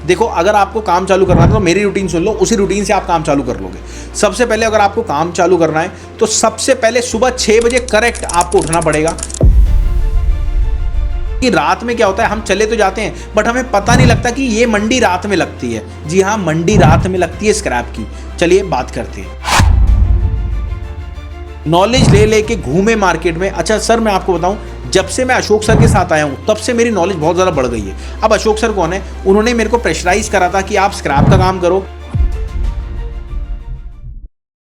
देखो, अगर आपको काम चालू करना है तो मेरी रूटीन सुन लो, उसी रूटीन से आप काम चालू कर लोगे। सबसे पहले अगर आपको काम चालू करना है तो सबसे पहले सुबह 6 बजे करेक्ट आपको उठना पड़ेगा। कि रात में क्या होता है, हम चले तो जाते हैं बट हमें पता नहीं लगता कि ये मंडी रात में लगती है। जी हाँ, मंडी रात में लगती है स्क्रैप की। चलिए बात करते हैं। नॉलेज ले लेके घूमे मार्केट में। अच्छा सर, मैं आपको बताऊं, जब से मैं अशोक सर के साथ आया हूं तब से मेरी नॉलेज बहुत ज़्यादा बढ़ गई है। अब अशोक सर कौन है? उन्होंने मेरे को प्रेशराइज करा था कि आप स्क्रैप का काम करो।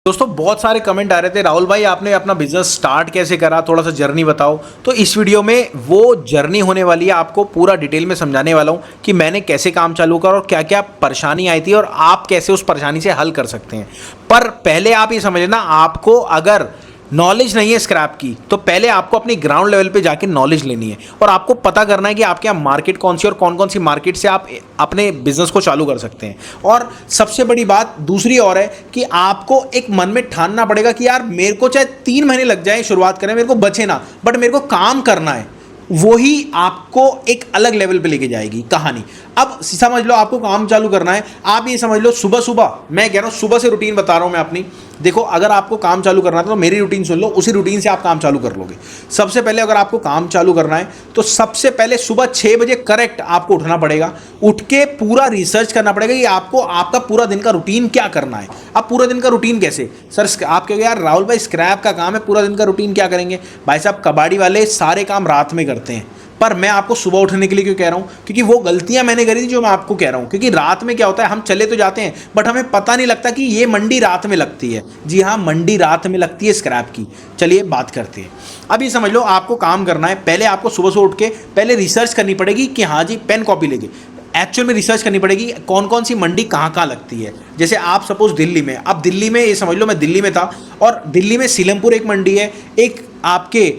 दोस्तों, बहुत सारे कमेंट आ रहे थे, राहुल भाई आपने अपना बिजनेस स्टार्ट कैसे करा, थोड़ा सा जर्नी बताओ। तो इस वीडियो में वो जर्नी होने वाली है, आपको पूरा डिटेल में समझाने वाला हूँ कि मैंने कैसे काम चालू करा और क्या क्या परेशानी आई थी और आप कैसे उस परेशानी से हल कर सकते हैं। पर पहले आप ये समझ लेना, आपको अगर नॉलेज नहीं है स्क्रैप की तो पहले आपको अपनी ग्राउंड लेवल पे जाके नॉलेज लेनी है और आपको पता करना है कि आपके यहाँ मार्केट कौन सी और कौन कौन सी मार्केट से आप अपने बिजनेस को चालू कर सकते हैं। और सबसे बड़ी बात दूसरी और है कि आपको एक मन में ठानना पड़ेगा कि यार मेरे को चाहे 3 महीने लग जाए शुरुआत करें, मेरे को बचे ना, बट मेरे को काम करना है। वही आपको एक अलग लेवल पे लेके जाएगी कहानी। अब समझ लो, आपको काम चालू करना है। आप ये समझ लो, सुबह सुबह, मैं कह रहा हूँ सुबह से रूटीन बता रहा हूँ मैं अपनी। देखो, अगर आपको काम चालू करना है तो मेरी रूटीन सुन लो, उसी रूटीन से आप काम चालू कर लोगे। सबसे पहले अगर आपको काम चालू करना है तो सबसे पहले सुबह 6 बजे करेक्ट आपको उठना पड़ेगा। उठ के पूरा रिसर्च करना पड़ेगा कि आपको आपका पूरा दिन का रूटीन क्या करना है। अब पूरा दिन का रूटीन कैसे? सर आप कहोगे यार राहुल भाई स्क्रैप का काम है, पूरा दिन का रूटीन क्या करेंगे? भाई साहब, कबाड़ी वाले सारे काम रात में करते हैं, पर मैं आपको सुबह उठने के लिए क्यों कह रहा हूँ? क्योंकि वो गलतियां मैंने करी थी जो मैं आपको कह रहा हूँ। क्योंकि रात में क्या होता है, हम चले तो जाते हैं बट हमें पता नहीं लगता कि ये मंडी रात में लगती है। जी हाँ, मंडी रात में लगती है स्क्रैप की। चलिए बात करते हैं। अब ये समझ लो, आपको काम करना है, पहले आपको सुबह से उठ के पहले रिसर्च करनी पड़ेगी कि हाँ जी, पेन कॉपी लेके एक्चुअल में रिसर्च करनी पड़ेगी कौन कौन सी मंडी कहाँ कहाँ लगती है। जैसे आप सपोज दिल्ली में, अब दिल्ली में ये समझ लो मैं दिल्ली में था और दिल्ली में सीलमपुर एक मंडी है, एक आपके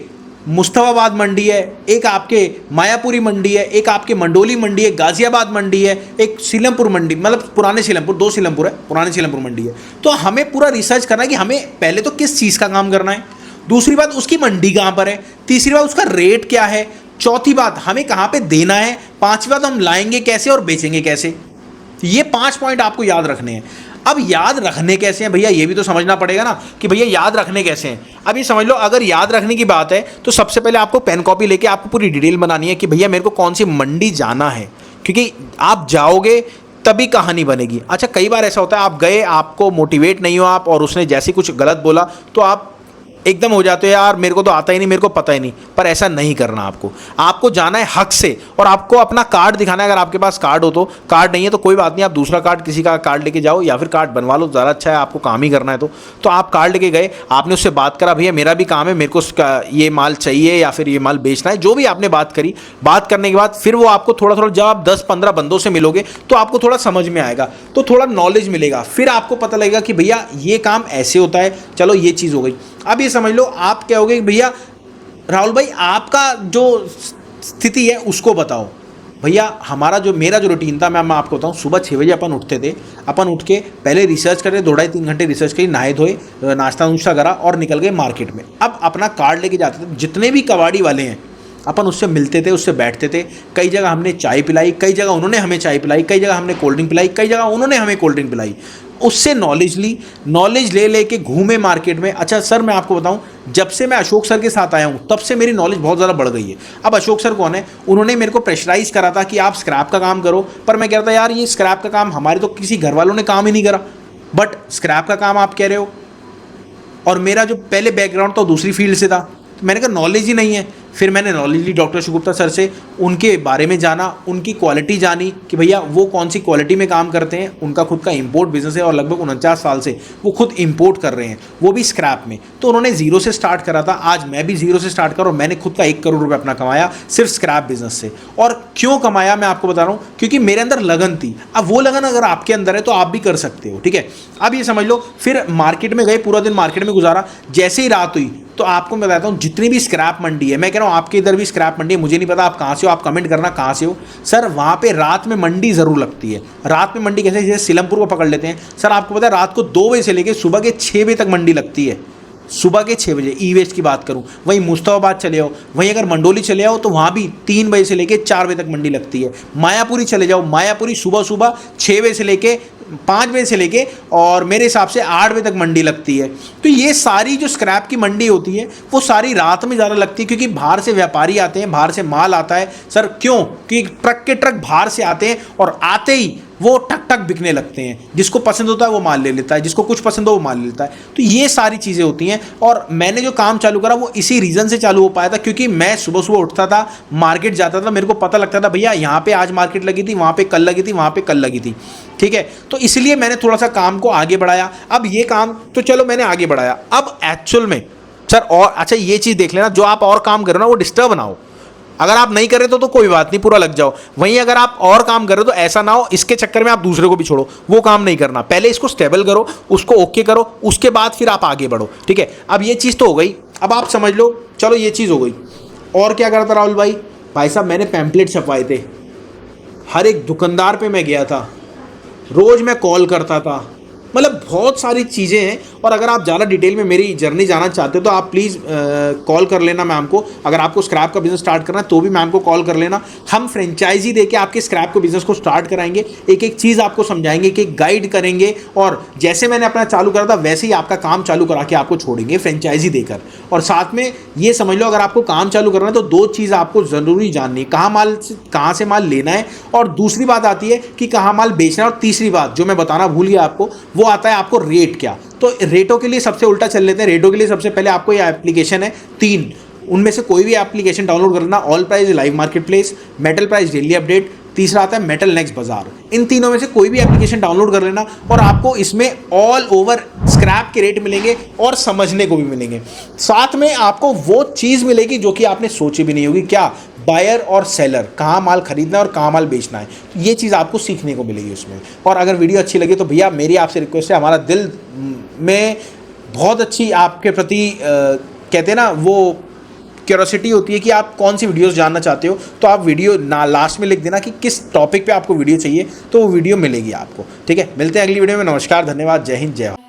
मुस्तफाबाद मंडी है, एक आपके मायापुरी मंडी है, एक आपके मंडोली मंडी है, गाजियाबाद मंडी है, एक सीलमपुर मंडी, मतलब पुराने सीलमपुर, 2 सीलमपुर है, पुराने सीलमपुर मंडी है। तो हमें पूरा रिसर्च करना है कि हमें पहले तो किस चीज़ का काम करना है, दूसरी बात उसकी मंडी कहाँ पर है, तीसरी बात उसका रेट क्या है, चौथी बात हमें कहाँ पे देना है, पांचवी बात हम लाएंगे कैसे और बेचेंगे कैसे। ये 5 पॉइंट आपको याद रखने हैं। अब याद रखने कैसे हैं भैया, ये भी तो समझना पड़ेगा ना कि भैया याद रखने कैसे हैं। अब ये समझ लो, अगर याद रखने की बात है तो सबसे पहले आपको पेन कॉपी लेके आपको पूरी डिटेल बनानी है कि भैया मेरे को कौन सी मंडी जाना है, क्योंकि आप जाओगे तभी कहानी बनेगी। अच्छा, कई बार ऐसा होता है आप गए, आपको मोटिवेट नहीं हो आप, और उसने जैसे कुछ गलत बोला तो आप एकदम हो जाते हो यार मेरे को तो आता ही नहीं, मेरे को पता ही नहीं। पर ऐसा नहीं करना, आपको जाना है हक से और आपको अपना कार्ड दिखाना है। अगर आपके पास कार्ड हो तो, कार्ड नहीं है तो कोई बात नहीं, आप दूसरा कार्ड, किसी का कार्ड लेके जाओ या फिर कार्ड बनवा लो, ज़्यादा अच्छा है, आपको काम ही करना है तो आप कार्ड लेके गए, आपने उससे बात करा, भैया मेरा भी काम है, मेरे को ये माल चाहिए या फिर ये माल बेचना है, जो भी आपने बात करी। बात करने के बाद फिर वो आपको थोड़ा थोड़ा, जब आप 10-15 बंदों से मिलोगे तो आपको थोड़ा समझ में आएगा, तो थोड़ा नॉलेज मिलेगा, फिर आपको पता लगेगा कि भैया ये काम ऐसे होता है। चलो ये चीज़ हो गई। अब ये समझ लो, आप क्या होगे भैया राहुल भाई आपका जो स्थिति है उसको बताओ। भैया मेरा जो रूटीन था, मैं आपको बताऊं, सुबह 6 बजे अपन उठते थे। अपन उठ के पहले रिसर्च करते, 2-3 घंटे रिसर्च करी, नहाए धोए, नाश्ता नुश्ता करा और निकल गए मार्केट में। अब अपना कार्ड लेके जाते थे, जितने भी कबाड़ी वाले हैं अपन उससे मिलते थे, उससे बैठते थे। कई जगह हमने चाय पिलाई, कई जगह उन्होंने हमें चाय पिलाई, कई जगह हमने कोल्ड ड्रिंक पिलाई, कई जगह उन्होंने हमें कोल्ड ड्रिंक पिलाई। उससे नॉलेज ली, नॉलेज ले लेके घूमे मार्केट में। अच्छा सर, मैं आपको बताऊं, जब से मैं अशोक सर के साथ आया हूं तब से मेरी नॉलेज बहुत ज़्यादा बढ़ गई है। अब अशोक सर कौन है? उन्होंने मेरे को प्रेशराइज करा था कि आप स्क्रैप का काम करो, पर मैं कह रहा था यार ये स्क्रैप का काम हमारे तो किसी घर वालों ने काम ही नहीं करा, बट स्क्रैप का काम आप कह रहे हो और मेरा जो पहले बैकग्राउंड था दूसरी फील्ड से था, तो मैंने कहा नॉलेज ही नहीं है। फिर मैंने नॉलेज ली डॉक्टर शिवगुप्ता सर से, उनके बारे में जाना, उनकी क्वालिटी जानी कि भैया वो कौन सी क्वालिटी में काम करते हैं। उनका खुद का इंपोर्ट बिजनेस है और लगभग 49 साल से वो खुद इंपोर्ट कर रहे हैं, वो भी स्क्रैप में। तो उन्होंने जीरो से स्टार्ट करा था, आज मैं भी जीरो से स्टार्ट करा और मैंने खुद का 1 करोड़ रुपये अपना कमाया सिर्फ स्क्रैप बिजनेस से। और क्यों कमाया मैं आपको बता रहा हूँ, क्योंकि मेरे अंदर लगन थी। अब वो लगन अगर आपके अंदर है तो आप भी कर सकते हो, ठीक है। अब ये समझ लो, फिर मार्केट में गए, पूरा दिन मार्केट में गुजारा। जैसे ही रात हुई तो आपको मैं बताता हूँ, जितनी भी स्क्रैप मंडी है, मैं कह रहा हूँ आपके इधर भी स्क्रैप मंडी है, मुझे नहीं पता आप कहाँ से हो, आप कमेंट करना कहाँ से हो। सर वहाँ पे रात में मंडी ज़रूर लगती है। रात में मंडी कैसे? जैसे सीलमपुर को पकड़ लेते हैं, सर आपको पता है रात को 2 बजे से लेकर सुबह के 6 बजे तक मंडी लगती है। सुबह के 6 बजे ई वेस्ट की बात करूं, वहीं मुस्तफाबाद चले जाओ, वहीं अगर मंडोली चले जाओ तो वहाँ भी 3 बजे से लेके 4 बजे तक मंडी लगती है। मायापुरी चले जाओ, मायापुरी सुबह सुबह 6 बजे से लेके 5 बजे से लेके और मेरे हिसाब से 8 बजे तक मंडी लगती है। तो ये सारी जो स्क्रैप की मंडी होती है वो सारी रात में ज़्यादा लगती है, क्योंकि बाहर से व्यापारी आते हैं, बाहर से माल आता है। सर क्यों? क्योंकि ट्रक के ट्रक बाहर से आते हैं और आते ही वो टक टक बिकने लगते हैं। जिसको पसंद होता है वो माल ले लेता है, जिसको कुछ पसंद हो वो माल ले लेता है। तो ये सारी चीज़ें होती हैं। और मैंने जो काम चालू करा वो इसी रीज़न से चालू हो पाया था, क्योंकि मैं सुबह सुबह उठता था, मार्केट जाता था, मेरे को पता लगता था भैया यहाँ पे आज मार्केट लगी थी, वहाँ पे कल लगी थी, वहाँ पे कल लगी थी। ठीक है, तो इसलिए मैंने थोड़ा सा काम को आगे बढ़ाया। अब ये काम तो चलो मैंने आगे बढ़ाया, अब एक्चुअल में सर और अच्छा ये चीज़ देख लेना, जो आप और काम करो ना वो डिस्टर्ब ना हो। अगर आप नहीं कर रहे तो कोई बात नहीं, पूरा लग जाओ। वहीं अगर आप और काम कर रहे हो तो ऐसा ना हो इसके चक्कर में आप दूसरे को भी छोड़ो, वो काम नहीं करना। पहले इसको स्टेबल करो, उसको ओके करो, उसके बाद फिर आप आगे बढ़ो। ठीक है, अब ये चीज़ तो हो गई। अब आप समझ लो, चलो ये चीज़ हो गई। और क्या करता राहुल भाई? भाई साहब मैंने पैम्पलेट छपवाए थे, हर एक दुकानदार पे मैं गया था, रोज़ मैं कॉल करता था, मतलब बहुत सारी चीज़ें हैं। और अगर आप ज़्यादा डिटेल में मेरी जर्नी जाना चाहते हो तो आप प्लीज़ कॉल कर लेना मैम को। अगर आपको स्क्रैप का बिज़नेस स्टार्ट करना है तो भी मैम को कॉल कर लेना। हम फ्रेंचाइजी देके आपके स्क्रैप के बिज़नेस को स्टार्ट कराएंगे, एक एक चीज़ आपको समझाएंगे, एक एक गाइड करेंगे। और जैसे मैंने अपना चालू करा था वैसे ही आपका काम चालू करा के आपको छोड़ेंगे फ्रेंचाइजी देकर। और साथ में ये समझ लो, अगर आपको काम चालू करना है तो 2 चीज़ आपको ज़रूरी जाननी है, कहाँ से माल लेना है, और दूसरी बात आती है कि कहाँ माल बेचना है। और तीसरी बात जो मैं बताना भूल गया आपको, वो आता है आपको रेट क्या। तो रेटों के लिए सबसे उल्टा चल लेते हैं। रेटों के लिए सबसे पहले आपको ये एप्लीकेशन है 3, उनमें से कोई भी एप्लीकेशन डाउनलोड कर लेना। All price live market place, metal price daily update, तीसरा आता है मेटल नेक्स्ट बाजार। इन तीनों में से कोई भी एप्लीकेशन डाउनलोड कर लेना और आपको इसमें ऑल ओवर स्क्रैप के रेट मिलेंगे और समझने को भी मिलेंगे। साथ में आपको वो चीज़ मिलेगी जो कि आपने सोची भी नहीं होगी, क्या? बायर और सेलर, कहाँ माल खरीदना है और कहाँ माल बेचना है। तो ये चीज़ आपको सीखने को मिलेगी उसमें। और अगर वीडियो अच्छी लगी तो भैया मेरी आपसे रिक्वेस्ट है, हमारा दिल में बहुत अच्छी आपके प्रति कहते हैं ना वो क्यूरोसिटी होती है कि आप कौन सी वीडियोस जानना चाहते हो। तो आप वीडियो ना लास्ट में लिख देना कि किस टॉपिक पे आपको वीडियो चाहिए, तो वो वीडियो मिलेगी आपको। ठीक है, मिलते हैं अगली वीडियो में। नमस्कार, धन्यवाद, जय हिंद, जय भारत।